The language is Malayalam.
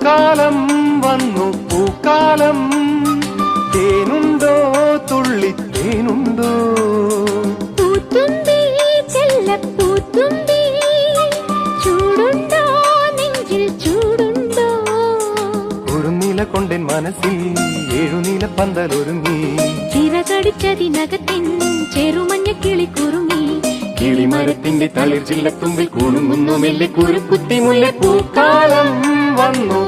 പൂക്കാലം വന്നു പൂക്കാലം തേനുണ്ടോ തുള്ളി തേനുണ്ടോ പൂത്തുമ്പി ചെല്ലപ്പൂത്തുമ്പി ചൂടുണ്ടോ നെഞ്ചിൽ ചൂടുണ്ടോ ഒരു നീല കൊണ്ടൻ മനസ്സിൽ ഏഴുനീല പന്തലൊരുങ്ങി ചിറകടിച്ചതിനകത്തിൻ ചെറുമഞ്ഞ കിളി കുറുങ്ങി കിളിമരത്തിന്റെ തളിർ ചില്ലത്തുമ്പിൽ കുണുങ്ങുന്നു മെല്ലെ കുരുക്കുത്തി മുല്ല പൂക്കാലം വന്നു